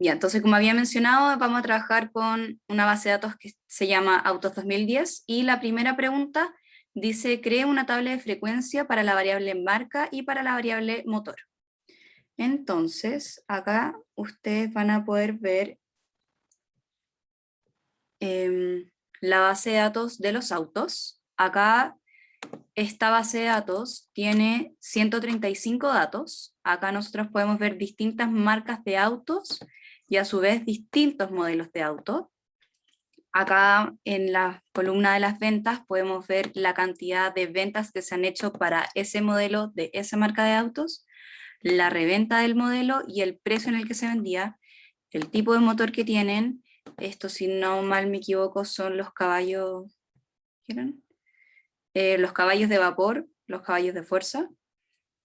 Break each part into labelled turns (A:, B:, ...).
A: Ya, entonces como había mencionado, vamos a trabajar con una base de datos que se llama Autos 2010 y la primera pregunta dice, cree una tabla de frecuencia para la variable marca y para la variable motor. Entonces, acá ustedes van a poder ver la base de datos de los autos. Acá esta base de datos tiene 135 datos. Acá nosotros podemos ver distintas marcas de autos y a su vez distintos modelos de auto. Acá en la columna de las ventas podemos ver la cantidad de ventas que se han hecho para ese modelo de esa marca de autos, la reventa del modelo y el precio en el que se vendía, el tipo de motor que tienen. Esto, si no mal me equivoco, son los caballos, ¿qué eran? Los caballos de vapor, los caballos de fuerza,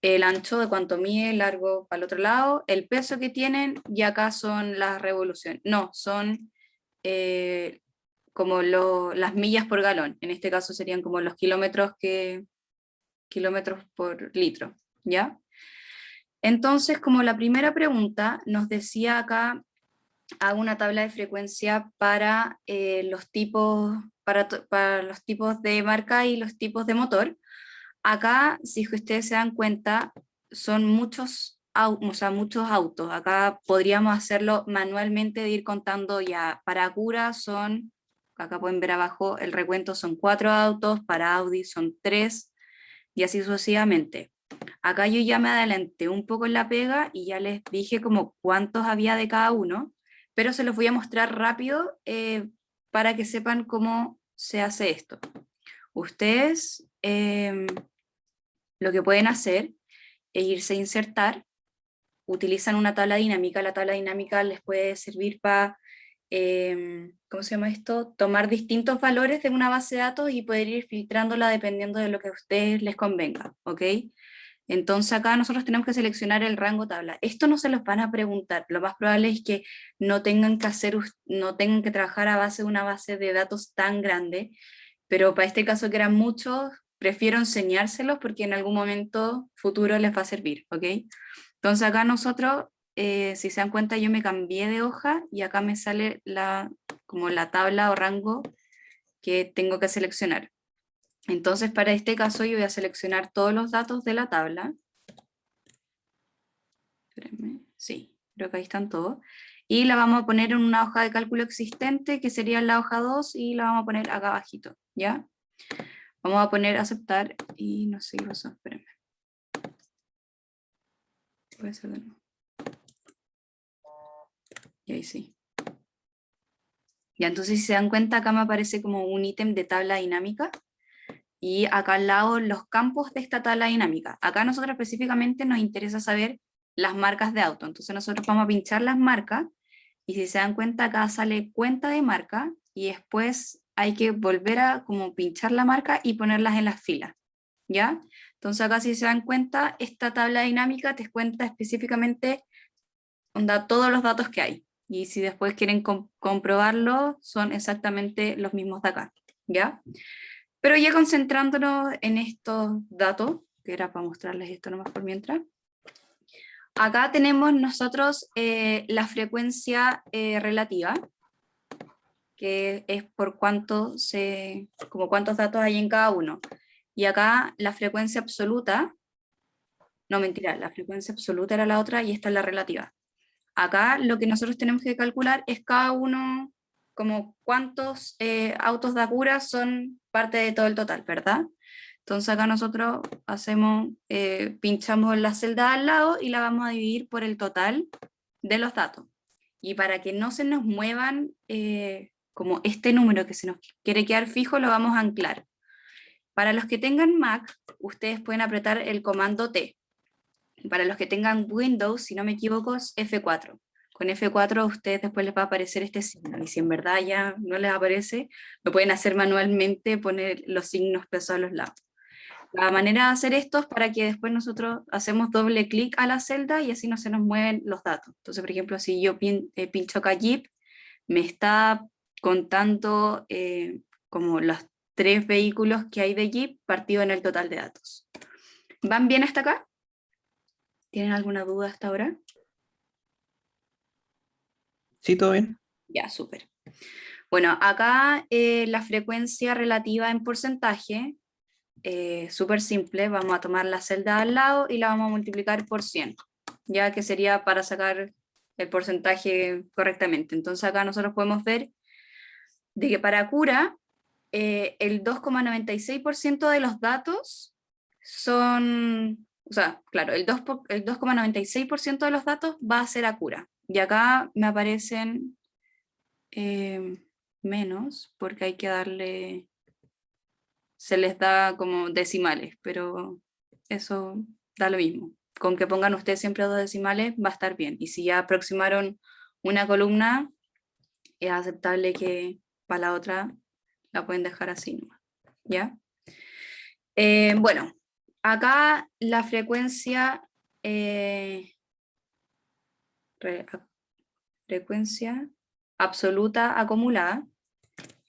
A: el ancho de cuánto mide, el largo para el otro lado, el peso que tienen, y acá son las revoluciones. No, son como las millas por galón. En este caso serían como los kilómetros por litro, ¿ya? Entonces, como la primera pregunta nos decía acá, hago una tabla de frecuencia para, los tipos, para los tipos de marca y los tipos de motor. Acá, si ustedes se dan cuenta, son muchos, o sea, muchos autos. Acá podríamos hacerlo manualmente, de ir contando ya. Para Acura son, acá pueden ver abajo, el recuento son 4 autos, para Audi son 3, y así sucesivamente. Acá yo ya me adelanté un poco en la pega y ya les dije como cuántos había de cada uno, pero se los voy a mostrar rápido para que sepan cómo se hace esto. Ustedes lo que pueden hacer es irse a insertar, utilizan una tabla dinámica, la tabla dinámica les puede servir para, ¿cómo se llama esto? Tomar distintos valores de una base de datos y poder ir filtrándola dependiendo de lo que a ustedes les convenga, ¿ok? Entonces acá nosotros tenemos que seleccionar el rango tabla. Esto no se los van a preguntar, lo más probable es que no tengan que no tengan que trabajar a base de una base de datos tan grande, pero para este caso que eran muchos, prefiero enseñárselos porque en algún momento futuro les va a servir, ¿ok? Entonces acá nosotros, si se dan cuenta, yo me cambié de hoja y acá me sale como la tabla o rango que tengo que seleccionar. Entonces para este caso yo voy a seleccionar todos los datos de la tabla. Espérenme, sí, creo que ahí están todos. Y la vamos a poner en una hoja de cálculo existente, que sería la hoja 2, y la vamos a poner acá abajito, ¿ya? Vamos a poner aceptar, y no sé qué pasó, espérenme. Puede ser de nuevo. Y ahí sí. Ya, entonces si se dan cuenta, acá me aparece como un ítem de tabla dinámica, y acá al lado los campos de esta tabla dinámica. Acá a nosotros específicamente nos interesa saber las marcas de auto, entonces nosotros vamos a pinchar las marcas, y si se dan cuenta acá sale cuenta de marca, y después hay que volver a como pinchar la marca y ponerlas en las filas, ¿ya? Entonces acá si se dan cuenta, esta tabla dinámica te cuenta específicamente todos los datos que hay, y si después quieren comprobarlo, son exactamente los mismos de acá, ¿ya? Pero ya concentrándonos en estos datos, que era para mostrarles esto nomás por mientras, acá tenemos nosotros la frecuencia relativa, que es por como cuántos datos hay en cada uno. Y acá la frecuencia absoluta, no mentira, la frecuencia absoluta era la otra y esta es la relativa. Acá lo que nosotros tenemos que calcular es cada uno, como cuántos autos de Acura son parte de todo el total, ¿verdad? Entonces acá nosotros pinchamos la celda al lado y la vamos a dividir por el total de los datos. Y para que no se nos muevan como este número que se nos quiere quedar fijo, lo vamos a anclar. Para los que tengan Mac, ustedes pueden apretar el comando T. Y para los que tengan Windows, si no me equivoco, es F4. Con F4 a ustedes después les va a aparecer este signo, y si en verdad ya no les aparece, lo pueden hacer manualmente, poner los signos pesados a los lados. La manera de hacer esto es para que después nosotros hacemos doble clic a la celda y así no se nos mueven los datos. Entonces, por ejemplo, si yo pincho acá Jeep, me está contando como los 3 vehículos que hay de Jeep partido en el total de datos. ¿Van bien hasta acá? ¿Tienen alguna duda hasta ahora?
B: Sí, todo bien.
A: Ya, súper. Bueno, acá la frecuencia relativa en porcentaje, súper simple, vamos a tomar la celda al lado y la vamos a multiplicar por 100, ya que sería para sacar el porcentaje correctamente. Entonces acá nosotros podemos ver de que para cura el 2,96% de los datos son, o sea, claro, el 2,96% de los datos va a ser a cura. Y acá me aparecen menos, porque hay que darle, se les da como decimales, pero eso da lo mismo. Con que pongan ustedes siempre dos decimales va a estar bien. Y si ya aproximaron una columna, es aceptable que para la otra la pueden dejar así nomás, ¿ya? Bueno, acá la frecuencia, re- frecuencia absoluta acumulada,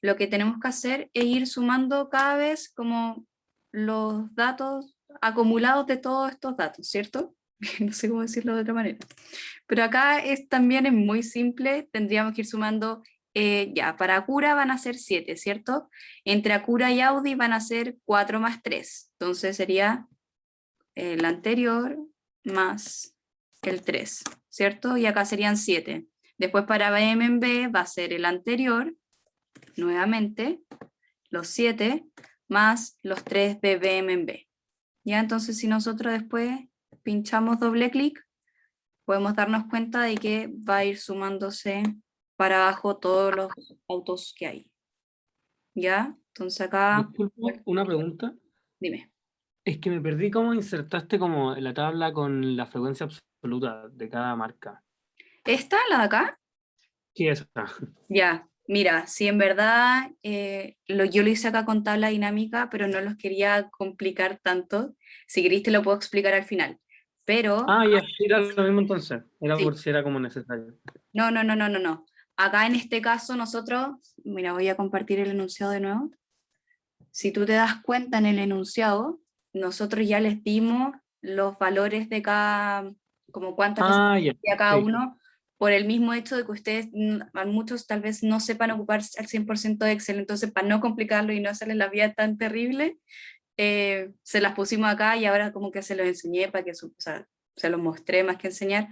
A: lo que tenemos que hacer es ir sumando cada vez como los datos acumulados de todos estos datos, ¿cierto? No sé cómo decirlo de otra manera. Pero acá también es muy simple, tendríamos que ir sumando, ya, para Acura van a ser 7, ¿cierto? Entre Acura y Audi van a ser 4 más 3, entonces sería el anterior más el 3, ¿cierto? Y acá serían 7. Después para BMW va a ser el anterior, nuevamente, los 7 más los 3 de BMW. Ya, entonces si nosotros después pinchamos doble clic, podemos darnos cuenta de que va a ir sumándose para abajo todos los autos que hay. ¿Ya? Entonces acá,
C: Disculpa, una pregunta.
A: dime.
C: Es que me perdí cómo insertaste como la tabla con la frecuencia absoluta de cada marca.
A: ¿Esta, la de acá?
C: ¿Qué es esa?
A: Ya, mira, si en verdad yo lo hice acá con tabla dinámica, pero no los quería complicar tanto. Si queréis te lo puedo explicar al final. Pero,
C: Ah, ya, era lo mismo entonces. Era
A: sí,
C: por si era como necesario.
A: no, no, no, no, no, no. Acá en este caso nosotros, mira, voy a compartir el enunciado de nuevo. Si tú te das cuenta en el enunciado, nosotros ya les dimos los valores de cada, como cuántas veces
C: Ah, ya,
A: a cada
C: sí.
A: uno, por el mismo hecho de que ustedes, a muchos tal vez no sepan ocupar al 100% de Excel, entonces para no complicarlo y no hacerles la vida tan terrible, se las pusimos acá y ahora como que se los enseñé para que, o sea, se los mostré más que enseñar,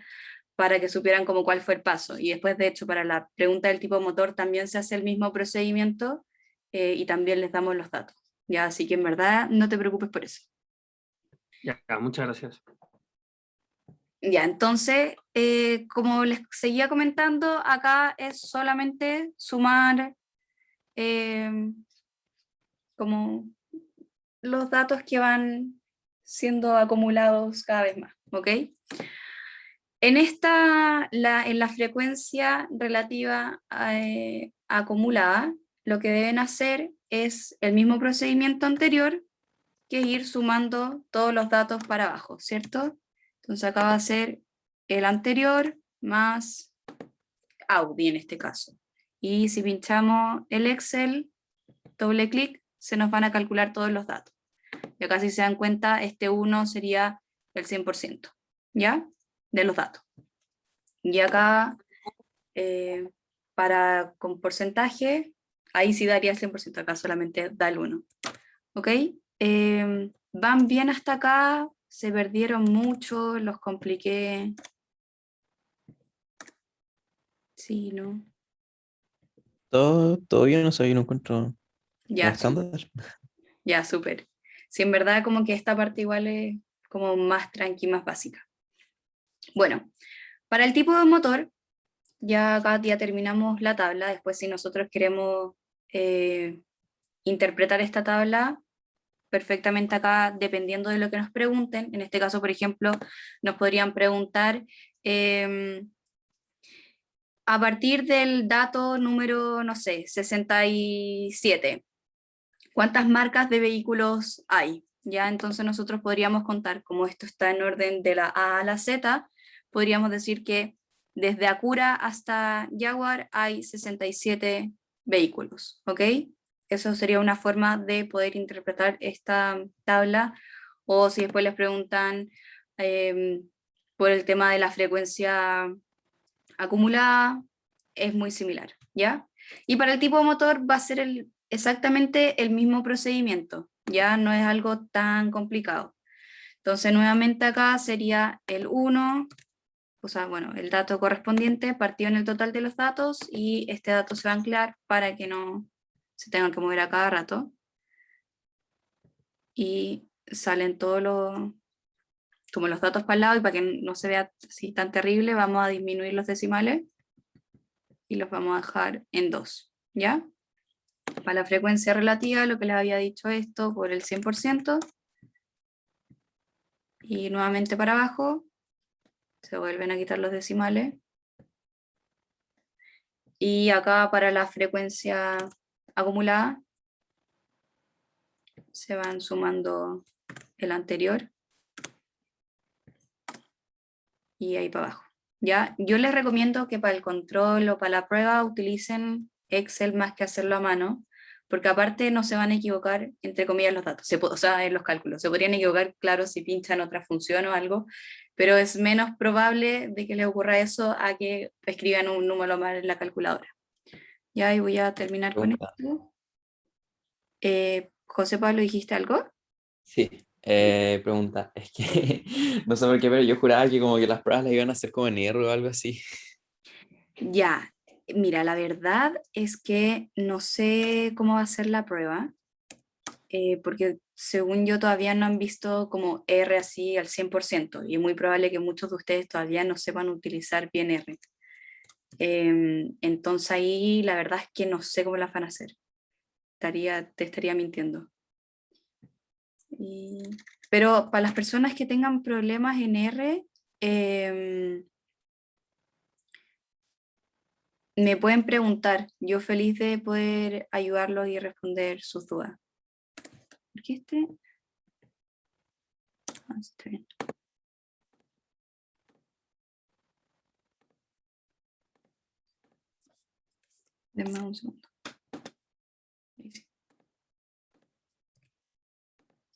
A: para que supieran como cuál fue el paso. Y después, de hecho, para la pregunta del tipo motor también se hace el mismo procedimiento y también les damos los datos. Ya, así que en verdad no te preocupes por eso.
C: Ya, muchas gracias.
A: Ya, entonces, como les seguía comentando, acá es solamente sumar eh, como los datos que van siendo acumulados cada vez más, ¿ok? En la frecuencia relativa acumulada, lo que deben hacer es el mismo procedimiento anterior, que ir sumando todos los datos para abajo, ¿cierto? Entonces acá va a ser el anterior más Audi en este caso. Y si pinchamos el Excel, doble clic, se nos van a calcular todos los datos. Y acá si se dan cuenta, este 1 sería el 100%, ¿ya? De los datos. Y acá, con porcentaje, ahí sí daría el 100%, acá solamente da el 1. ¿Ok? Van bien hasta acá, se perdieron mucho, los compliqué. Sí, ¿no?
B: Todo bien, no sé, yo no encuentro como
A: Ya,
B: estándar.
A: ya, súper. Sí, en verdad como que esta parte igual es como más tranqui, más básica. Bueno, para el tipo de motor, ya acá ya terminamos la tabla, después si nosotros queremos eh, interpretar esta tabla, perfectamente acá, dependiendo de lo que nos pregunten, en este caso, por ejemplo, nos podrían preguntar a partir del dato número, no sé, 67, ¿cuántas marcas de vehículos hay? Ya entonces nosotros podríamos contar, como esto está en orden de la A a la Z, podríamos decir que desde Acura hasta Jaguar hay 67 vehículos, ¿ok? Eso sería una forma de poder interpretar esta tabla, o si después les preguntan por el tema de la frecuencia acumulada, es muy similar, ¿ya? Y para el tipo de motor va a ser exactamente el mismo procedimiento, ya no es algo tan complicado. Entonces nuevamente acá sería el 1, o sea, bueno, el dato correspondiente partido en el total de los datos y este dato se va a anclar para que no se tengan que mover a cada rato. Y salen todos como los datos para el lado y para que no se vea así tan terrible, vamos a disminuir los decimales y los vamos a dejar en 2, ¿ya? Para la frecuencia relativa, lo que les había dicho esto, por el 100%, y nuevamente para abajo, se vuelven a quitar los decimales, y acá para la frecuencia acumulada, se van sumando el anterior, y ahí para abajo. ¿Ya? Yo les recomiendo que para el control o para la prueba utilicen Excel más que hacerlo a mano, porque aparte no se van a equivocar, entre comillas, los datos, o sea, en los cálculos. Se podrían equivocar, claro, si pinchan otra función o algo, pero es menos probable de que les ocurra eso a que escriban un número mal en la calculadora. Ya, y voy a terminar con
B: Pregunta.
A: esto. José Pablo, ¿dijiste algo?
B: Sí, pregunta. Es que no sé por qué, pero yo juraba que como que las pruebas las iban a hacer como en R o algo así.
A: Ya, mira, la verdad es que no sé cómo va a ser la prueba, porque según yo todavía no han visto como R así al 100%, y es muy probable que muchos de ustedes todavía no sepan utilizar bien R. Entonces ahí la verdad es que no sé cómo las van a hacer. Te estaría mintiendo. Pero para las personas que tengan problemas en R, me pueden preguntar. Yo feliz de poder ayudarlos y responder sus dudas. ¿Por qué este? Ah, sí, está bien. Denme un segundo. Ahí sí.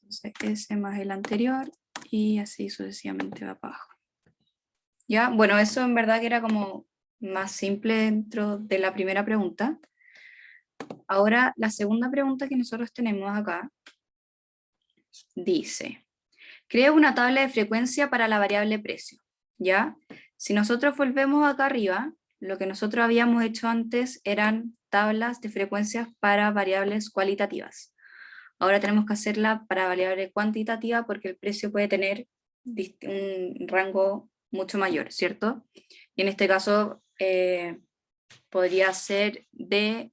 A: Entonces ese más el anterior y así sucesivamente va para abajo. Ya, bueno, eso en verdad que era como más simple dentro de la primera pregunta. Ahora, la segunda pregunta que nosotros tenemos acá dice, crea una tabla de frecuencia para la variable precio, ¿ya? Si nosotros volvemos acá arriba, lo que nosotros habíamos hecho antes eran tablas de frecuencias para variables cualitativas. Ahora tenemos que hacerla para variable cuantitativa porque el precio puede tener un rango mucho mayor, ¿cierto? Y en este caso podría ser de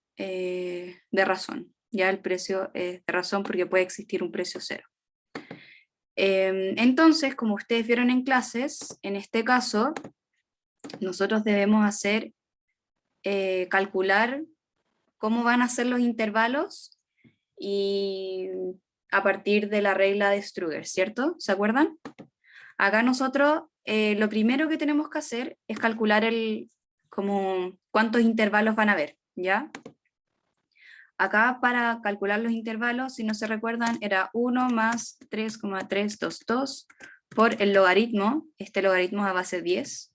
A: razón. Ya el precio es de razón porque puede existir un precio cero. Entonces, como ustedes vieron en clases, en este caso, nosotros debemos hacer, calcular cómo van a ser los intervalos y a partir de la regla de Strudel, ¿cierto? ¿Se acuerdan? Acá nosotros lo primero que tenemos que hacer es calcular como cuántos intervalos van a haber, ¿ya? Acá para calcular los intervalos, si no se recuerdan, era 1 más 3,322 por el logaritmo, este logaritmo es a base 10,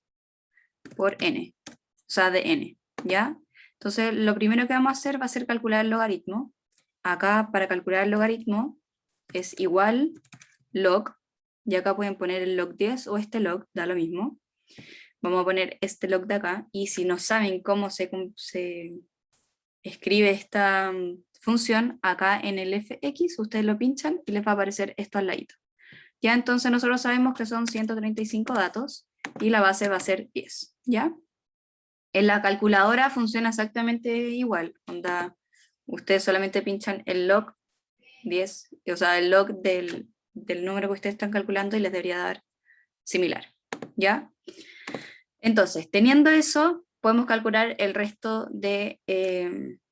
A: por n, o sea, de n, ¿ya? Entonces, lo primero que vamos a hacer va a ser calcular el logaritmo. Acá, para calcular el logaritmo, es igual log, y acá pueden poner el log 10 o este log, da lo mismo. Vamos a poner este log de acá, y si no saben cómo se escribe esta función, acá en el fx, ustedes lo pinchan y les va a aparecer esto al ladito. Ya entonces nosotros sabemos que son 135 datos, y la base va a ser 10, ¿ya? En la calculadora funciona exactamente igual, onda, ustedes solamente pinchan el log 10, o sea, el log del número que ustedes están calculando y les debería dar similar, ¿ya? Entonces, teniendo eso, podemos calcular el resto de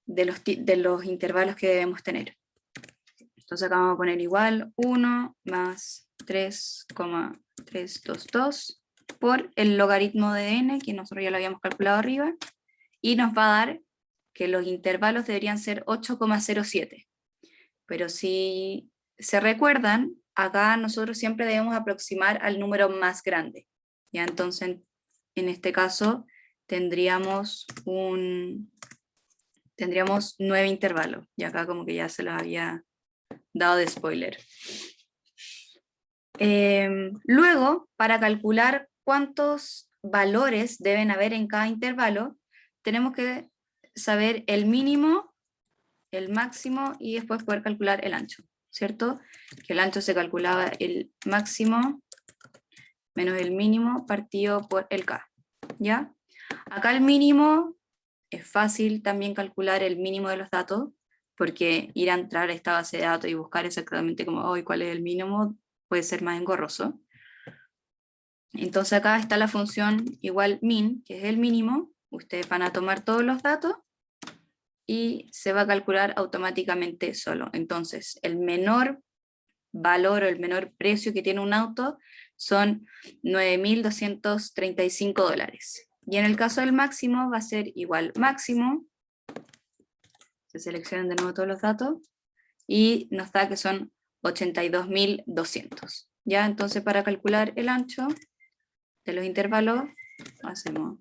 A: los intervalos que debemos tener. Entonces acá vamos a poner igual 1 más 3,322 por el logaritmo de n, que nosotros ya lo habíamos calculado arriba, y nos va a dar que los intervalos deberían ser 8,07. Pero si se recuerdan, acá nosotros siempre debemos aproximar al número más grande. ¿Ya? Entonces, en este caso, tendríamos 9 intervalos. Y acá como que ya se los había dado de spoiler. Luego, para calcular cuántos valores deben haber en cada intervalo, tenemos que saber el mínimo, el máximo y después poder calcular el ancho, ¿cierto? Que el ancho se calculaba el máximo menos el mínimo partido por el K, ¿ya? Acá el mínimo es fácil también calcular el mínimo de los datos, porque ir a entrar a esta base de datos y buscar exactamente como hoy cuál es el mínimo puede ser más engorroso. Entonces acá está la función igual min, que es el mínimo. Ustedes van a tomar todos los datos y se va a calcular automáticamente solo. Entonces el menor valor o el menor precio que tiene un auto son $9.235. Y en el caso del máximo va a ser igual máximo, se seleccionan de nuevo todos los datos, y nos da que son 82.200. ¿Ya? Entonces para calcular el ancho de los intervalos, hacemos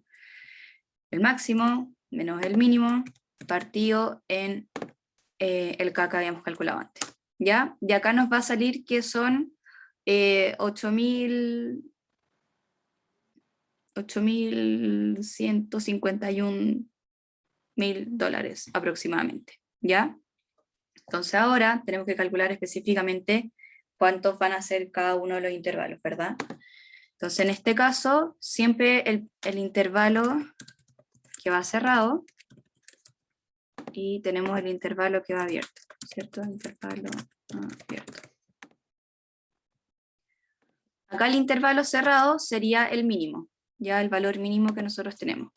A: el máximo menos el mínimo partido en el K que habíamos calculado antes. ¿Ya? Y acá nos va a salir que son $8.151.000 aproximadamente. ¿Ya? Entonces ahora tenemos que calcular específicamente cuántos van a ser cada uno de los intervalos, ¿verdad? Entonces en este caso, siempre el intervalo que va cerrado, y tenemos el intervalo que va abierto, ¿cierto? Intervalo abierto. Acá el intervalo cerrado sería el mínimo, ya el valor mínimo que nosotros tenemos.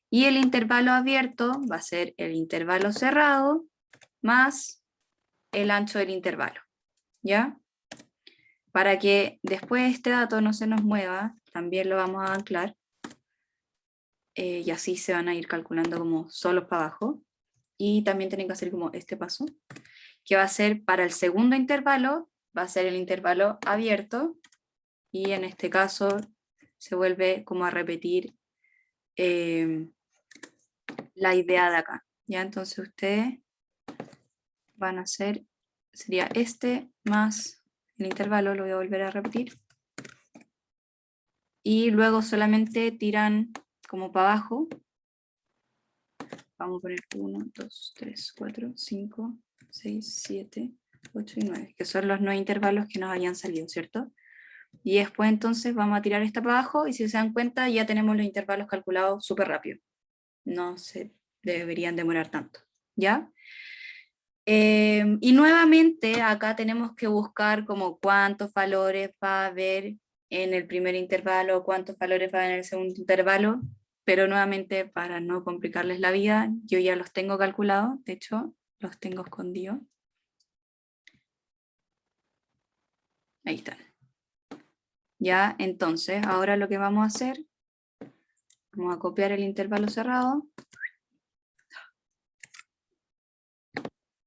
A: Y el intervalo abierto va a ser el intervalo cerrado más el ancho del intervalo, ¿ya? Para que después este dato no se nos mueva, también lo vamos a anclar, y así se van a ir calculando como solos para abajo. Y también tienen que hacer como este paso, que va a ser para el segundo intervalo, va a ser el intervalo abierto, y en este caso se vuelve como a repetir la idea de acá. ¿Ya? Entonces ustedes van a hacer, sería este más el intervalo, lo voy a volver a repetir, y luego solamente tiran como para abajo. Vamos a poner 1, 2, 3, 4, 5, 6, 7, 8 y 9, que son los 9 intervalos que nos habían salido, ¿cierto? Y después entonces vamos a tirar esta para abajo, y si se dan cuenta ya tenemos los intervalos calculados súper rápido. No se deberían demorar tanto, ¿ya? Y nuevamente acá tenemos que buscar como cuántos valores va a haber en el primer intervalo, cuántos valores va a haber en el segundo intervalo, pero nuevamente para no complicarles la vida, yo ya los tengo calculados, de hecho los tengo escondidos. Ahí están. Ya, entonces ahora lo que vamos a hacer, vamos a copiar el intervalo cerrado.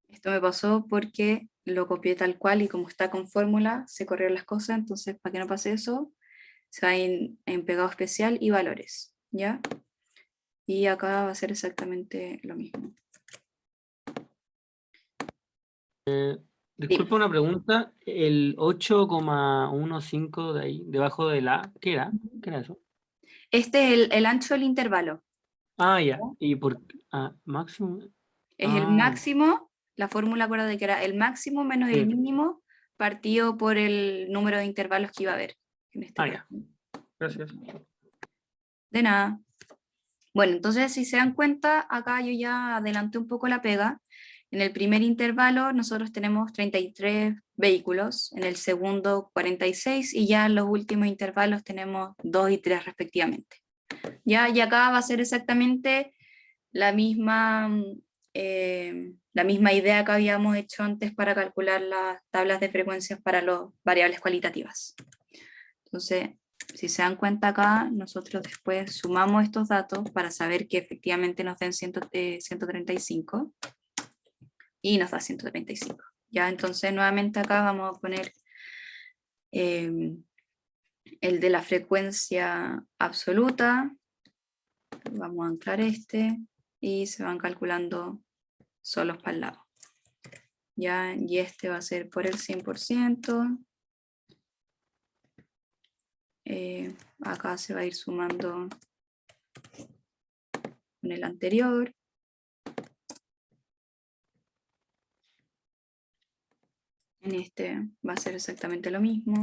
A: Esto me pasó porque lo copié tal cual y como está con fórmula, se corrieron las cosas, entonces para que no pase eso, se va en pegado especial y valores, ¿ya? Y acá va a ser exactamente lo mismo.
C: Disculpa una pregunta, el 8,15 de ahí, debajo de la, ¿qué era? ¿Qué era eso?
A: Este es el ancho del intervalo.
C: Ah, ya, y por máximo.
A: Es el máximo, la fórmula acuérdate que era el máximo menos el
C: Sí.
A: mínimo partido por el número de intervalos que iba a haber. En este caso.
C: Ya. Gracias.
A: De nada. Bueno, entonces si se dan cuenta, acá yo ya adelanté un poco la pega. En el primer intervalo nosotros tenemos 33 vehículos, en el segundo 46, y ya en los últimos intervalos tenemos 2 y 3 respectivamente. ¿Ya? Y acá va a ser exactamente la misma idea que habíamos hecho antes para calcular las tablas de frecuencias para las variables cualitativas. Entonces, si se dan cuenta acá, nosotros después sumamos estos datos para saber que efectivamente nos den 135 y nos da 135. Ya, entonces nuevamente acá vamos a poner el de la frecuencia absoluta Vamos a anclar este y se van calculando solos para el lado. Ya, y este va a ser por el 100%. Acá se va a ir sumando con el anterior. En este va a ser exactamente lo mismo.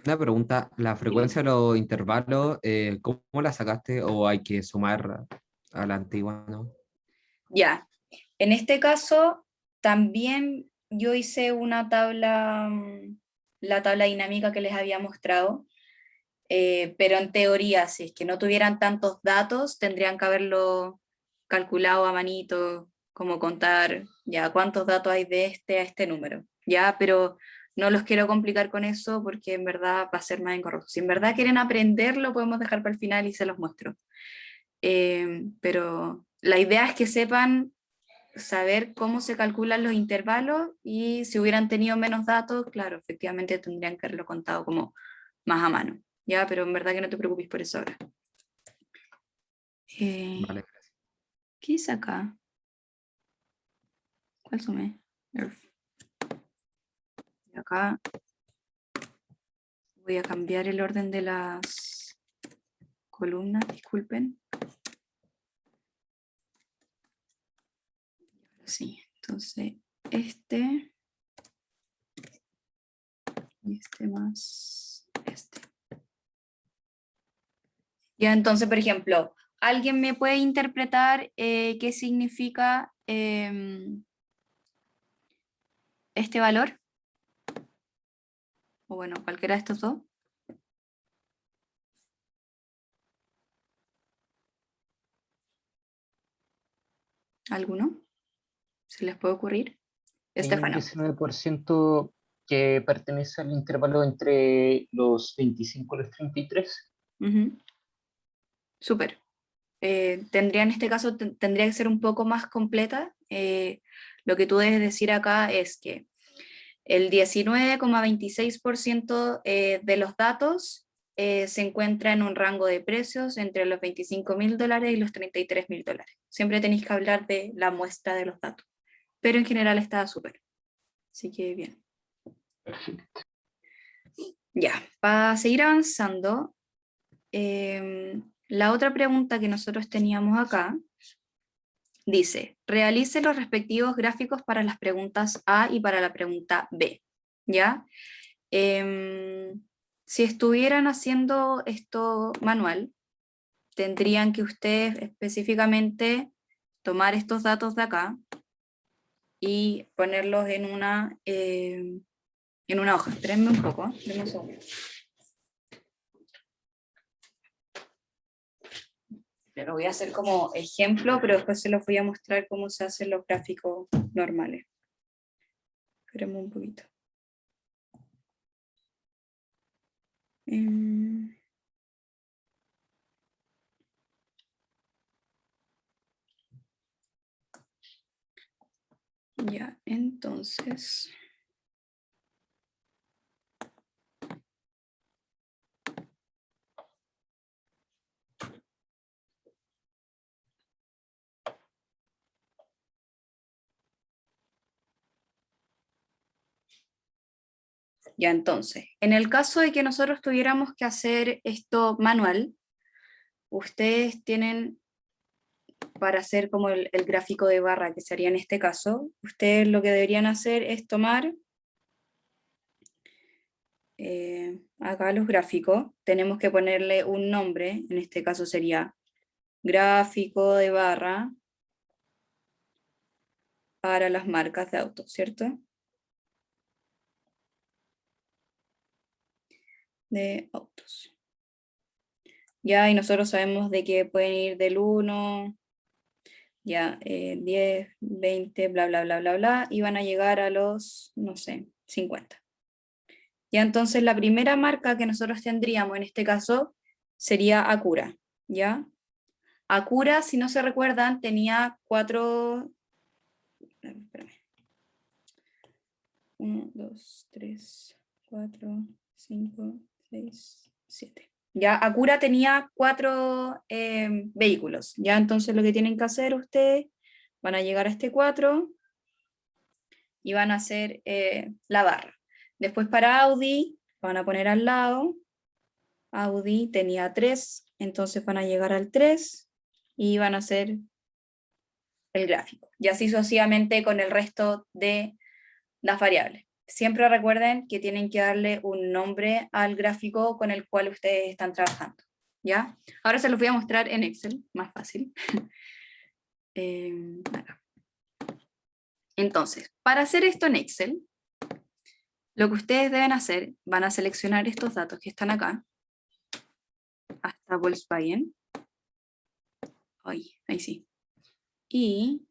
D: Una pregunta, ¿la frecuencia de los intervalos, cómo la sacaste o hay que sumar a la antigua, no?
A: Ya, en este caso también yo hice una tabla, la tabla dinámica que les había mostrado, pero en teoría, si es que no tuvieran tantos datos, tendrían que haberlo calculado a manito, como contar ya cuántos datos hay de este a este número, ya, pero no los quiero complicar con eso porque en verdad va a ser más engorroso. Si en verdad quieren aprenderlo, podemos dejar para el final y se los muestro. Pero la idea es que sepan saber cómo se calculan los intervalos y si hubieran tenido menos datos, claro, efectivamente tendrían que haberlo contado como más a mano, ¿ya? Pero en verdad que no te preocupes por eso ahora.
D: Vale, gracias.
A: ¿Qué hice acá? ¿Cuál sumé? Y acá voy a cambiar el orden de las columnas, disculpen. Sí, entonces este y este más este. Ya, entonces, por ejemplo, ¿alguien me puede interpretar qué significa este valor? O bueno, cualquiera de estos dos. ¿Alguno? ¿Se les puede ocurrir?
E: Hay un
A: Estefano.
E: 19% que pertenece al intervalo entre los 25 y los 33.
A: Ujú. Súper. Tendría en este caso, tendría que ser un poco más completa. Lo que tú debes decir acá es que el 19,26% de los datos se encuentra en un rango de precios entre los $25.000 y los $33.000. Siempre tenéis que hablar de la muestra de los datos, pero en general está súper. Así que bien.
E: Perfecto.
A: Ya, para seguir avanzando, la otra pregunta que nosotros teníamos acá dice, realice los respectivos gráficos para las preguntas A y para la pregunta B, ¿ya? Si estuvieran haciendo esto manual, tendrían que ustedes específicamente tomar estos datos de acá y ponerlos en una hoja. Espérenme un poco, denme un segundo. Lo voy a hacer como ejemplo, pero después se los voy a mostrar cómo se hacen los gráficos normales. Espérenme un poquito. Ya, entonces... Ya, entonces, en el caso de que nosotros tuviéramos que hacer esto manual, ustedes tienen, para hacer como el gráfico de barra, que sería en este caso, ustedes lo que deberían hacer es tomar acá los gráficos, tenemos que ponerle un nombre, en este caso sería gráfico de barra para las marcas de autos, ¿cierto? De autos. Ya, y nosotros sabemos de que pueden ir del 1, ya, 10, 20, bla, bla, bla, bla, bla, y van a llegar a los, no sé, 50. Ya, entonces la primera marca que nosotros tendríamos en este caso sería Acura, ¿ya? Acura, si no se recuerdan, tenía 4, espérame, 1, 2, 3, 4, 5, 6, 7. Ya Acura tenía 4 vehículos, ya entonces lo que tienen que hacer ustedes, van a llegar a este 4 y van a hacer la barra. Después para Audi, van a poner al lado, Audi tenía 3, entonces van a llegar al 3 y van a hacer el gráfico. Y así sucesivamente con el resto de las variables. Siempre recuerden que tienen que darle un nombre al gráfico con el cual ustedes están trabajando. ¿Ya? Ahora se los voy a mostrar en Excel, más fácil. Acá. Entonces, para hacer esto en Excel, lo que ustedes deben hacer, van a seleccionar estos datos que están acá, hasta Volkswagen. Ahí sí. Y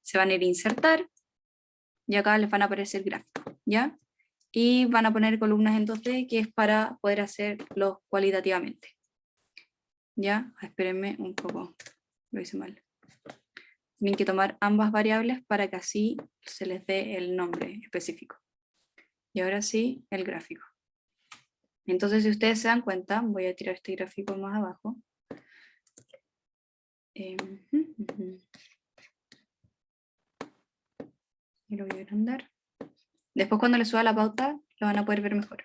A: se van a ir a insertar, y acá les van a aparecer gráficos, ¿ya? Y van a poner columnas en 2D, que es para poder hacerlo cualitativamente. ¿Ya? Espérenme un poco, lo hice mal. Tienen que tomar ambas variables para que así se les dé el nombre específico. Y ahora sí, el gráfico. Entonces, si ustedes se dan cuenta, voy a tirar este gráfico más abajo. Y lo voy a agrandar. Después cuando les suba la pauta, lo van a poder ver mejor.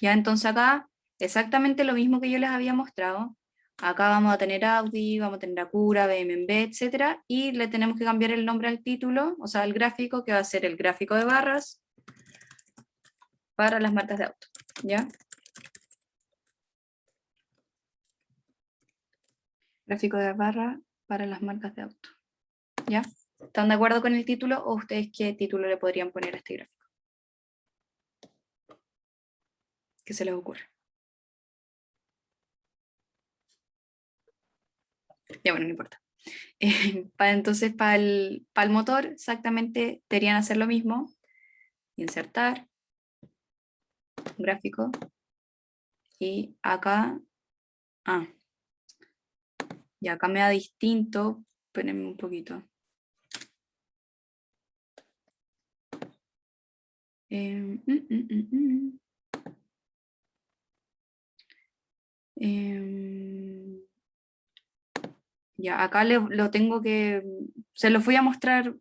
A: Ya, entonces acá, exactamente lo mismo que yo les había mostrado. Acá vamos a tener Audi, vamos a tener Acura, BMW, etc. Y le tenemos que cambiar el nombre al título, o sea, al gráfico, que va a ser el gráfico de barras para las marcas de auto. ¿Ya? Gráfico de barra para las marcas de auto. ¿Ya? ¿Están de acuerdo con el título o ustedes qué título le podrían poner a este gráfico? ¿Qué se les ocurre? Ya bueno, no importa. Entonces, para el motor, exactamente deberían hacer lo mismo. Insertar, gráfico, y acá, y acá me da distinto, espérenme un poquito. Ya, acá lo tengo que, se los voy a mostrar,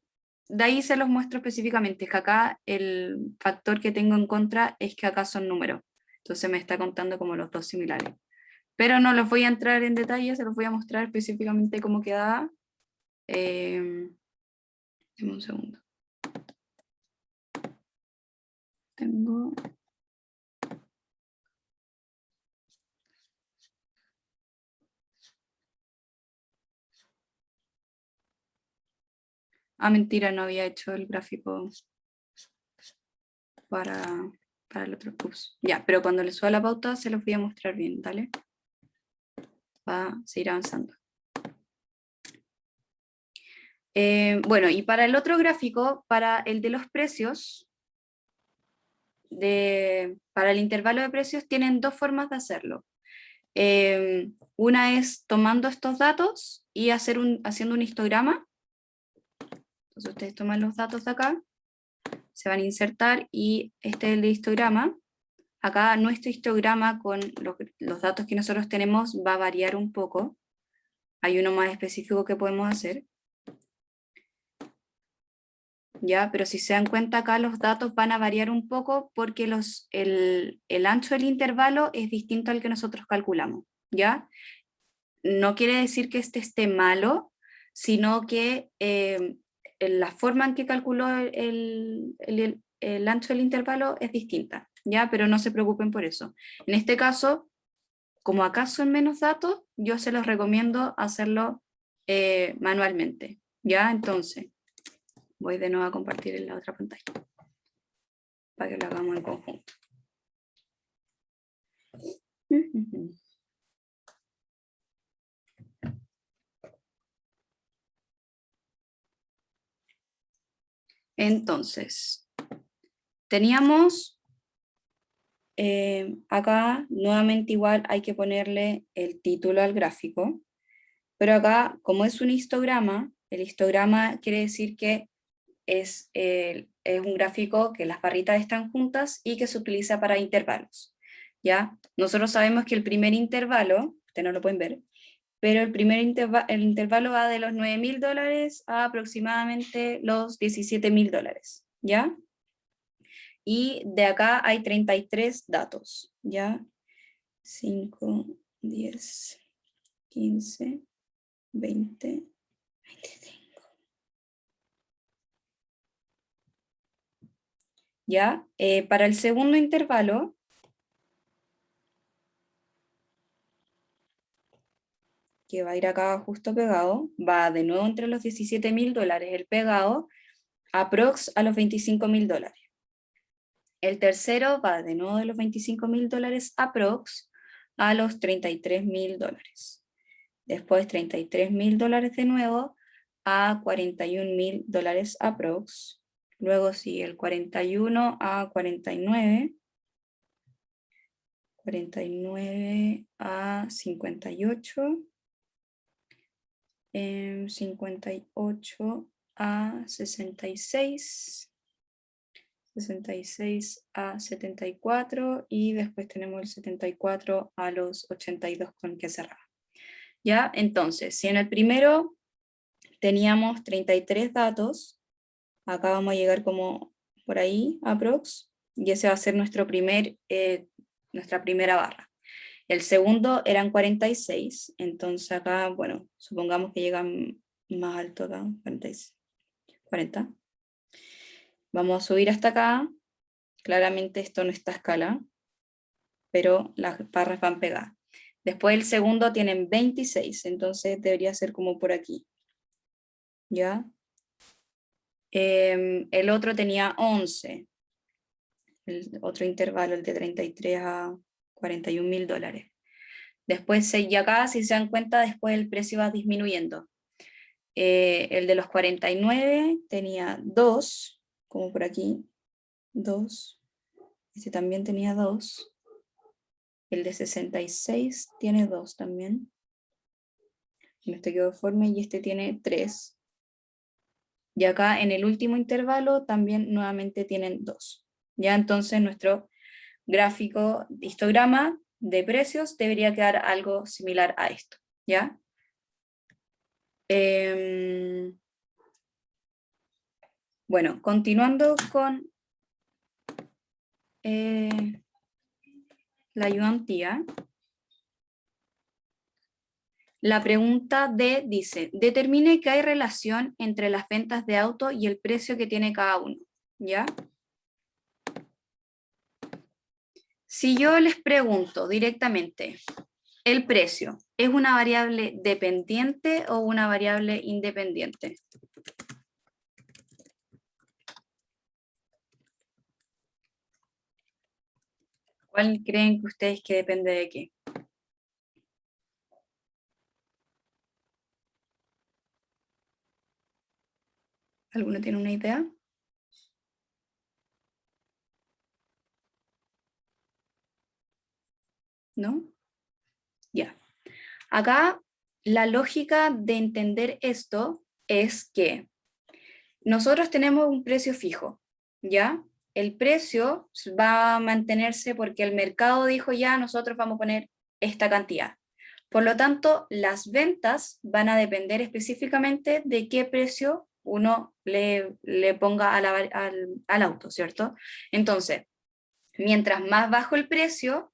A: de ahí se los muestro específicamente, es que acá el factor que tengo en contra es que acá son números, entonces me está contando como los dos similares. Pero no los voy a entrar en detalle, se los voy a mostrar específicamente cómo queda. Deme un segundo. Tengo... mentira, no había hecho el gráfico para el otro curso. Ya, pero cuando les suba la pauta se los voy a mostrar bien, ¿vale? Va a seguir avanzando. Bueno, y para el otro gráfico, para el de los precios, para el intervalo de precios, tienen dos formas de hacerlo. Una es tomando estos datos y haciendo un histograma. Entonces ustedes toman los datos de acá, se van a insertar y este es el de histograma. Acá nuestro histograma con los datos que nosotros tenemos va a variar un poco. Hay uno más específico que podemos hacer. ¿Ya? Pero si se dan cuenta acá los datos van a variar un poco porque el ancho del intervalo es distinto al que nosotros calculamos. ¿Ya? No quiere decir que este esté malo, sino que la forma en que calculó el ancho del intervalo es distinta, ¿ya? Pero no se preocupen por eso. En este caso, como acá son menos datos, yo se los recomiendo hacerlo manualmente, ¿ya? Entonces, voy de nuevo a compartir en la otra pantalla, para que lo hagamos en conjunto. Entonces, teníamos acá nuevamente igual hay que ponerle el título al gráfico, pero acá como es un histograma, el histograma quiere decir que es un gráfico que las barritas están juntas y que se utiliza para intervalos. ¿ya? Nosotros sabemos que el primer intervalo, ustedes no lo pueden ver, pero el el intervalo va de los $9.000 a aproximadamente los $17.000, ¿ya? Y de acá hay 33 datos, ¿ya? 5, 10, 15, 20, 25. ¿Ya? Para el segundo intervalo, que va a ir acá justo pegado, va de nuevo entre los $17.000 el pegado, aprox a los $25.000. El tercero va de nuevo de los $25.000 aprox a los $33.000. Después $33.000 de nuevo a $41.000 aprox. Luego sigue el 41 a 49. 49 a 58. 58 a 66. 66 a 74 y después tenemos el 74 a los 82 con que cerraba. ¿Ya? Entonces, si en el primero teníamos 33 datos, acá vamos a llegar como por ahí, aprox, y ese va a ser nuestra primera barra. El segundo eran 46, entonces acá, bueno, supongamos que llegan más alto acá, 40. Vamos a subir hasta acá. Claramente esto no está a escala, pero las barras van pegadas. Después el segundo tienen 26, entonces debería ser como por aquí. ¿Ya? El otro tenía 11. El otro intervalo, el de 33 a $41.000. Después, y acá, si se dan cuenta, después el precio va disminuyendo. El de los 49 tenía 2, como por aquí, 2. Este también tenía 2. El de 66 tiene 2 también. Este quedó deforme y este tiene 3. Y acá en el último intervalo también nuevamente tienen 2. Ya entonces nuestro gráfico, histograma de precios debería quedar algo similar a esto. ¿Ya? Bueno, continuando con la ayudantía. La pregunta D dice, determine que hay relación entre las ventas de auto y el precio que tiene cada uno, ¿ya? Si yo les pregunto directamente, ¿el precio es una variable dependiente o una variable independiente? ¿Cuál creen que ustedes que depende de qué? ¿Alguno tiene una idea? ¿No? Ya. Acá la lógica de entender esto es que nosotros tenemos un precio fijo, ¿ya? El precio va a mantenerse porque el mercado dijo ya, nosotros vamos a poner esta cantidad. Por lo tanto, las ventas van a depender específicamente de qué precio uno le ponga al auto, ¿cierto? Entonces, mientras más bajo el precio,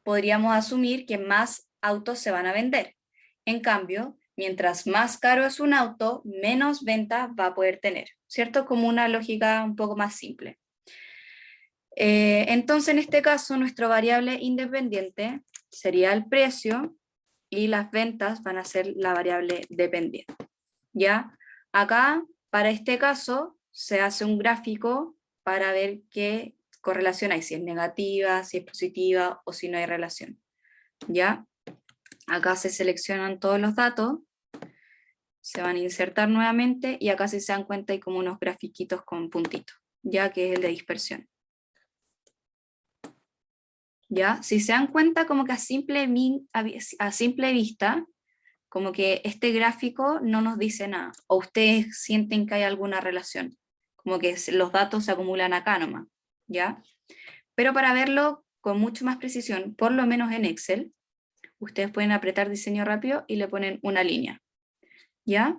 A: podríamos asumir que más autos se van a vender. En cambio, mientras más caro es un auto, menos ventas va a poder tener, ¿cierto? Como una lógica un poco más simple. Entonces, en este caso, nuestra variable independiente sería el precio y las ventas van a ser la variable dependiente. ¿Ya? Acá, para este caso, se hace un gráfico para ver qué correlación hay, si es negativa, si es positiva o si no hay relación. ¿Ya? Acá se seleccionan todos los datos, se van a insertar nuevamente y acá si se dan cuenta hay como unos grafiquitos con puntitos, ya que es el de dispersión. ¿Ya? Si se dan cuenta como que a simple vista, como que este gráfico no nos dice nada, o ustedes sienten que hay alguna relación, como que los datos se acumulan acá nomás, ¿ya? Pero para verlo con mucho más precisión, por lo menos en Excel, ustedes pueden apretar diseño rápido y le ponen una línea. ¿Ya?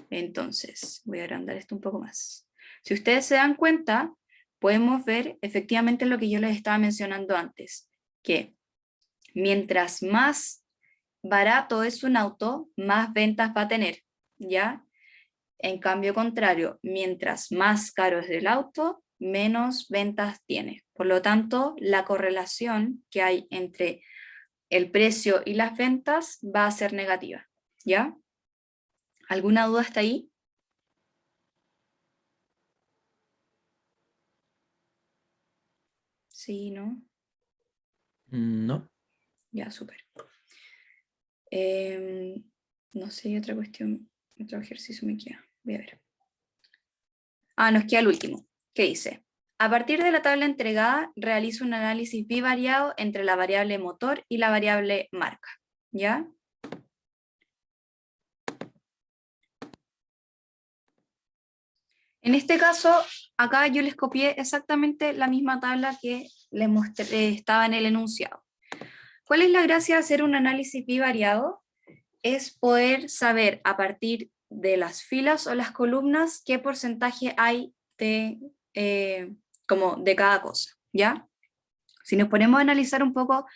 A: Entonces, voy a agrandar esto un poco más. Si ustedes se dan cuenta, podemos ver efectivamente lo que yo les estaba mencionando antes, que mientras más barato es un auto, más ventas va a tener, ¿ya? En cambio contrario, mientras más caro es el auto, menos ventas tiene. Por lo tanto, la correlación que hay entre el precio y las ventas va a ser negativa, ¿ya? ¿Alguna duda hasta ahí? Sí, ¿no?
B: No.
A: Ya, súper. No sé, otra cuestión, otro ejercicio me queda. Voy a ver. Nos queda el último. ¿Qué dice? A partir de la tabla entregada, realiza un análisis bivariado entre la variable motor y la variable marca. ¿Ya? En este caso, acá yo les copié exactamente la misma tabla que les mostré, estaba en el enunciado. ¿Cuál es la gracia de hacer un análisis bivariado? Es poder saber a partir de las filas o las columnas qué porcentaje hay de, como de cada cosa, ¿ya? Si nos ponemos a analizar un poco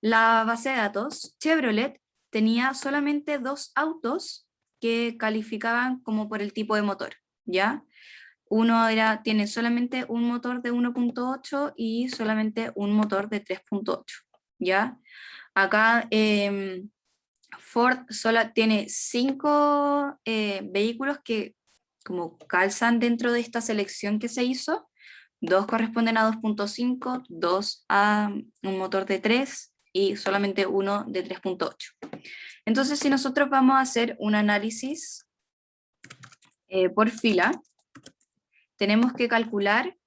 A: la base de datos, Chevrolet tenía solamente 2 autos que calificaban como por el tipo de motor, ¿ya? Uno tiene solamente un motor de 1.8 y solamente un motor de 3.8, ¿ya? Acá Ford solo tiene 5 vehículos que como calzan dentro de esta selección que se hizo. 2 corresponden a 2.5, 2 a un motor de 3 y solamente uno de 3.8. Entonces, si nosotros vamos a hacer un análisis por fila, tenemos que calcular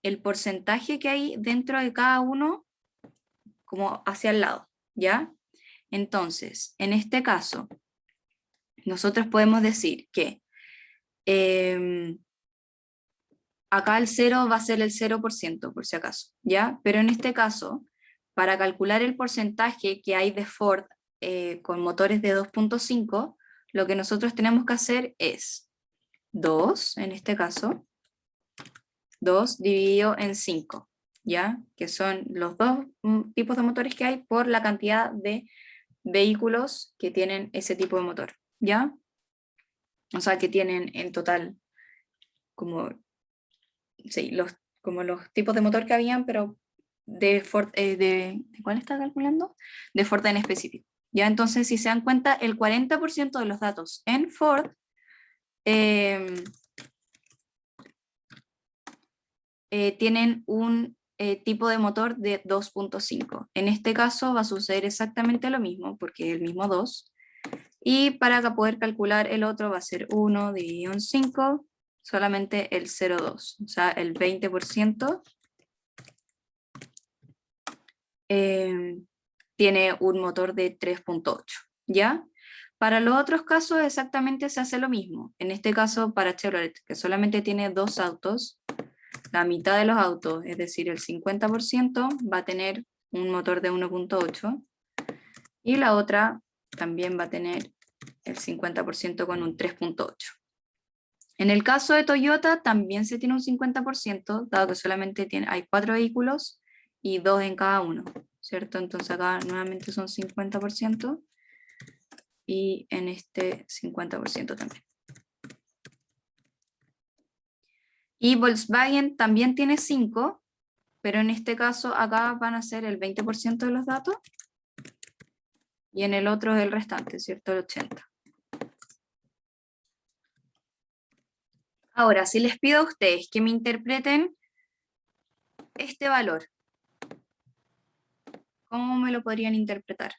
A: el porcentaje que hay dentro de cada uno como hacia el lado, ¿ya? Entonces, en este caso, nosotros podemos decir que acá el 0 va a ser el 0%, por si acaso, ¿ya? Pero en este caso, para calcular el porcentaje que hay de Ford con motores de 2.5, lo que nosotros tenemos que hacer es 2, en este caso, 2 dividido en 5, ¿ya? Que son los dos tipos de motores que hay por la cantidad de vehículos que tienen ese tipo de motor, ¿ya? O sea, que tienen en total como, sí, como los tipos de motor que habían, pero de Ford, ¿de cuál está calculando? De Ford en específico. ¿Ya? Entonces, si se dan cuenta, el 40% de los datos en Ford tienen un tipo de motor de 2.5. En este caso va a suceder exactamente lo mismo, porque es el mismo 2. Y para poder calcular el otro va a ser 1 dividido en 5, solamente el 0,2, o sea, el 20% tiene un motor de 3.8, ¿ya? Para los otros casos exactamente se hace lo mismo. En este caso para Chevrolet, que solamente tiene 2 autos, la mitad de los autos, es decir, el 50%, va a tener un motor de 1.8 y la otra también va a tener el 50% con un 3.8. En el caso de Toyota también se tiene un 50%, dado que solamente hay 4 vehículos y 2 en cada uno, ¿cierto? Entonces acá nuevamente son 50% y en este 50% también. Y Volkswagen también tiene 5, pero en este caso acá van a ser el 20% de los datos y en el otro es el restante, ¿cierto? El 80%. Ahora, si les pido a ustedes que me interpreten este valor, ¿cómo me lo podrían interpretar?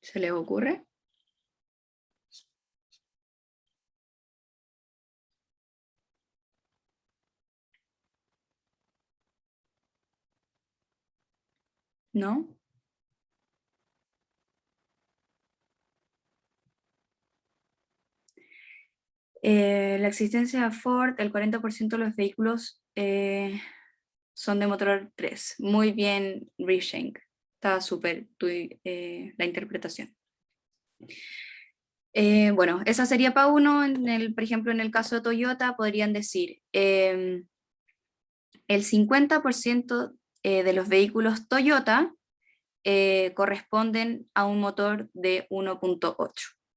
A: ¿Se les ocurre? ¿No? La existencia de Ford, el 40% de los vehículos son de motor 3. Muy bien, Rishank. Está súper la interpretación. Bueno, esa sería para uno. Por ejemplo, en el caso de Toyota, podrían decir el 50% de los vehículos Toyota corresponden a un motor de 1.8,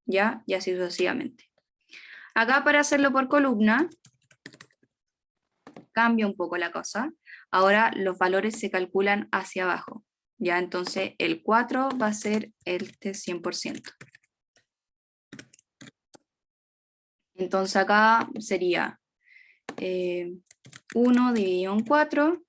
A: ¿ya? Y así sucesivamente. Acá, para hacerlo por columna, cambia un poco la cosa. Ahora los valores se calculan hacia abajo, ¿ya? Entonces el 4 va a ser este 100%. Entonces acá sería 1 dividido en 4,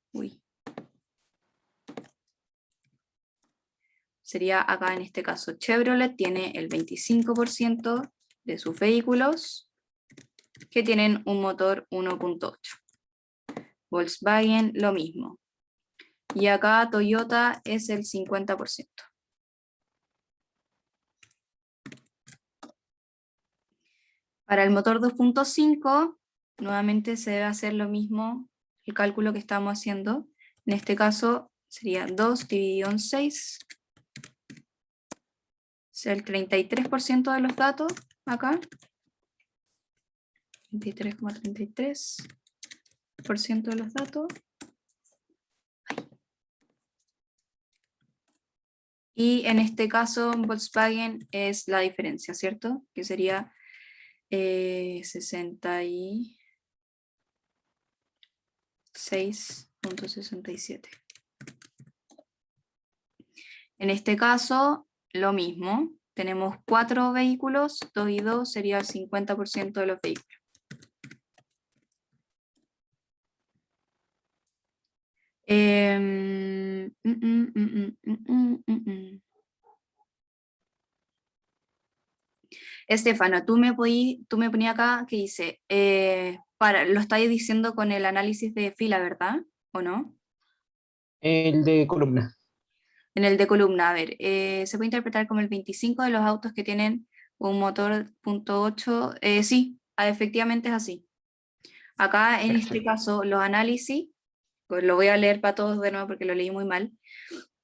A: sería acá en este caso Chevrolet tiene el 25% de sus vehículos que tienen un motor 1.8. Volkswagen lo mismo. Y acá Toyota es el 50%. Para el motor 2.5, nuevamente se debe hacer lo mismo, el cálculo que estamos haciendo. En este caso sería 2 dividido en 6. Es el 33% de los datos acá. 23,33% de los datos. Y en este caso Volkswagen es la diferencia, ¿cierto? Que sería 66.67. En este caso, lo mismo. Tenemos 4 vehículos, 2 y 2 sería el 50% de los vehículos. Estefano, tú me ponías acá que dice, lo estáis diciendo con el análisis de fila, ¿verdad? ¿O no?
E: El de columna.
A: En el de columna, a ver, se puede interpretar como el 25 de los autos que tienen un motor .8, sí, efectivamente es así. Acá en este
E: Perfecto.
A: caso los análisis, pues lo voy a leer para todos de nuevo porque lo leí muy mal.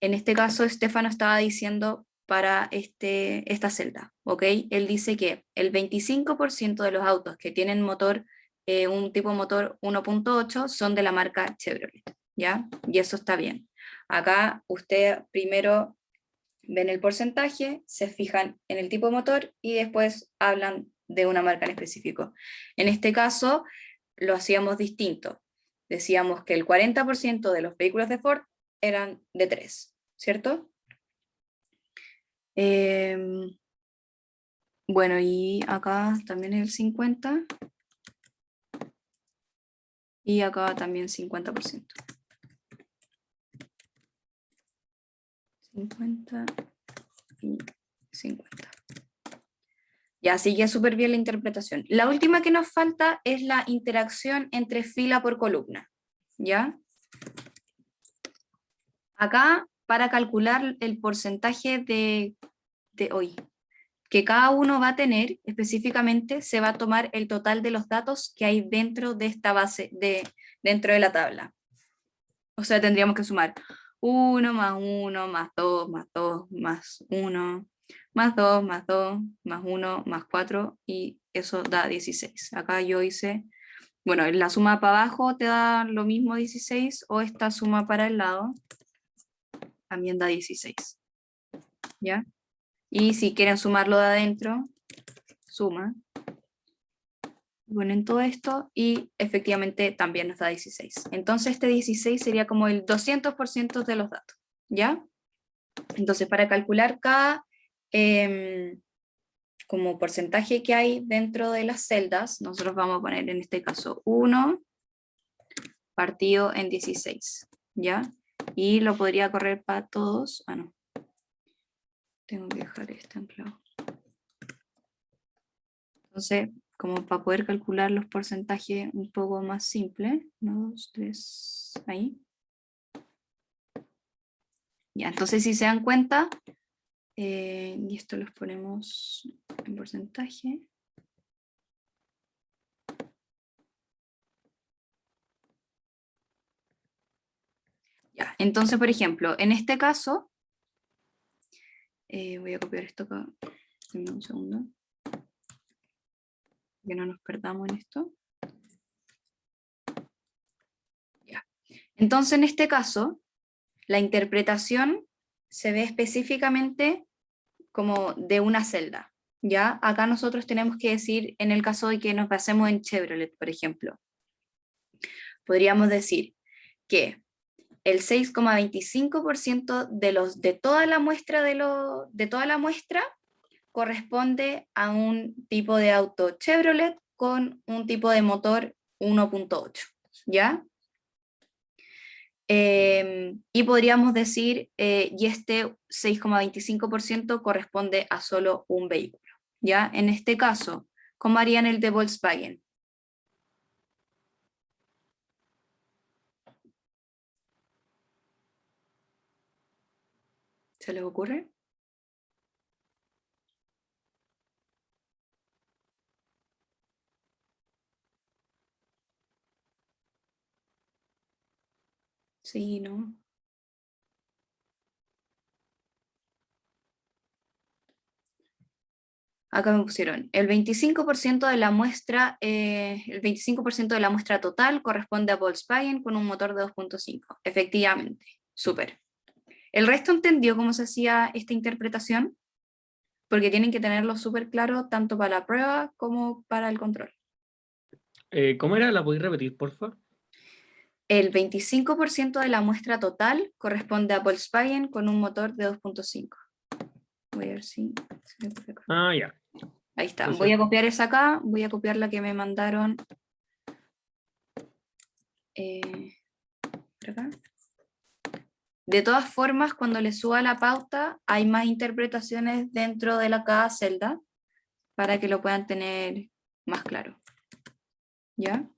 A: En este caso Estefano estaba diciendo para esta celda, ¿ok? Él dice que el 25% de los autos que tienen motor, un tipo motor 1.8 son de la marca Chevrolet, ¿ya? Y eso está bien. Acá usted primero ven el porcentaje, se fijan en el tipo de motor y después hablan de una marca en específico. En este caso lo hacíamos distinto. Decíamos que el 40% de los vehículos de Ford eran de 3, ¿cierto? Bueno, y acá también el 50. Y acá también 50%. 50 y 50. Ya, sigue súper bien la interpretación. La última que nos falta es la interacción entre fila por columna, ¿ya? Acá, para calcular el porcentaje de hoy que cada uno va a tener, específicamente se va a tomar el total de los datos que hay dentro de esta base, dentro de la tabla. O sea, tendríamos que sumar 1 más 1 más 2 más 2 más 1 más 2 más 2 más 1 más 4 y eso da 16. Acá yo hice, bueno, la suma para abajo te da lo mismo 16 o esta suma para el lado también da 16. ¿Ya? Y si quieren sumarlo de adentro, suma. Ponen todo esto y efectivamente también nos da 16. Entonces este 16 sería como el 200% de los datos, ¿ya? Entonces para calcular cada como porcentaje que hay dentro de las celdas, nosotros vamos a poner en este caso 1 partido en 16, ¿ya? Y lo podría correr para todos. Ah, no. Tengo que dejar este anclado. Entonces, como para poder calcular los porcentajes un poco más simple, 1, 2, 3, ahí. Ya, entonces si se dan cuenta, y esto los ponemos en porcentaje. Entonces, por ejemplo, en este caso, voy a copiar esto acá, denme un segundo, que no nos perdamos en esto. Ya. Entonces, en este caso, la interpretación se ve específicamente como de una celda, ¿ya? Acá nosotros tenemos que decir, en el caso de que nos basemos en Chevrolet, por ejemplo, podríamos decir que el 6,25% de toda la muestra de toda la muestra corresponde a un tipo de auto Chevrolet con un tipo de motor 1.8, ¿ya? Y podríamos decir, y este 6,25% corresponde a solo un vehículo, ¿ya? En este caso, ¿cómo harían el de Volkswagen? ¿Se les ocurre? Sí, ¿no? Acá me pusieron, el 25% de la muestra, el 25% de la muestra total corresponde a Volkswagen con un motor de 2.5. Efectivamente, súper. ¿El resto entendió cómo se hacía esta interpretación? Porque tienen que tenerlo súper claro tanto para la prueba como para el control.
C: ¿Cómo era? ¿La podéis repetir, porfa?
A: El 25% de la muestra total corresponde a Volkswagen con un motor de 2.5. Voy a ver si se me ocurre acá.
C: Ah, ya.
A: Ahí está.
C: Entonces-
A: Voy a copiar esa acá, voy a copiar la que me mandaron. Por acá. De todas formas, cuando le suba la pauta, hay más interpretaciones dentro de cada celda para que lo puedan tener más claro. ¿Ya?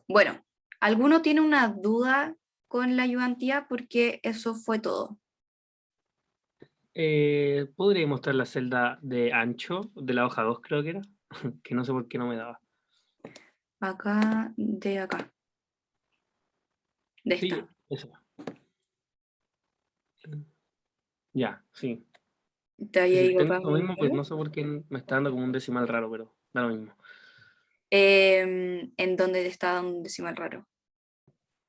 A: Bueno, ¿alguno tiene una duda con la ayudantía? Porque eso fue todo.
C: ¿Podría mostrar la celda de ancho de la hoja 2, creo que era? Que no sé por qué no me daba.
A: Acá, de acá. De
C: Sí,
A: esta.
C: eso. Ya, sí.
A: Te había ido
C: Tengo
A: acá.
C: lo mismo, pues no sé por qué me está dando como un decimal raro, pero da lo mismo.
A: ¿En dónde te está dando un decimal raro?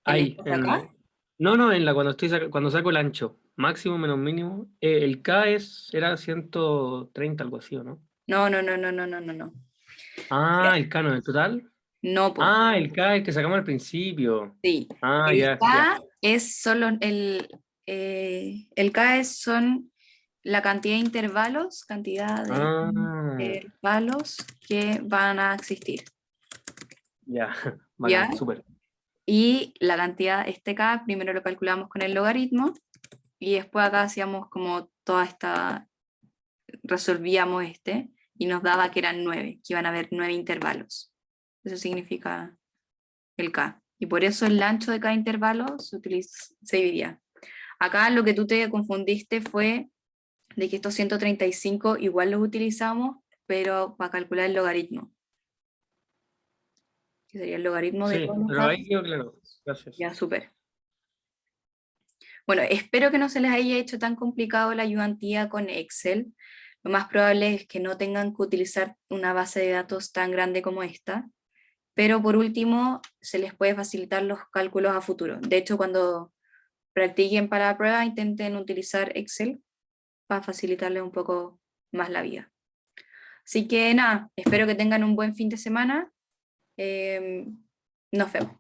A: ¿En
C: Ahí,
A: esta de acá?
C: No, en la cuando saco el ancho, máximo menos mínimo, el K era 130, algo así, ¿o no?
A: No, no, no, no, no, no, no, no.
C: Ah, el K no, el total.
A: No, po.
C: Ah, el K es que sacamos al principio.
A: Sí.
C: Ah,
A: El
C: ya, ya.
A: K es solo el K son la cantidad de intervalos,
C: Ah,
A: intervalos que van a existir,
C: ya,
A: ¿ya?
C: bacán, súper.
A: Y la cantidad, este K, primero lo calculamos con el logaritmo y después acá hacíamos como toda esta, resolvíamos y nos daba que eran 9, que iban a haber 9 intervalos. Eso significa el K. Y por eso el ancho de cada intervalo se dividía. Acá lo que tú te confundiste fue de que estos 135 igual los utilizamos, pero para calcular el logaritmo. Que sería el logaritmo de
C: Sí,
A: todos los
C: pero
A: datos.
C: ahí quedó claro. Gracias.
A: Ya, súper. Bueno, espero que no se les haya hecho tan complicado la ayudantía con Excel. Lo más probable es que no tengan que utilizar una base de datos tan grande como esta, pero por último se les puede facilitar los cálculos a futuro. De hecho, cuando practiquen para la prueba, intenten utilizar Excel para facilitarles un poco más la vida. Así que nada, espero que tengan un buen fin de semana. Nos vemos.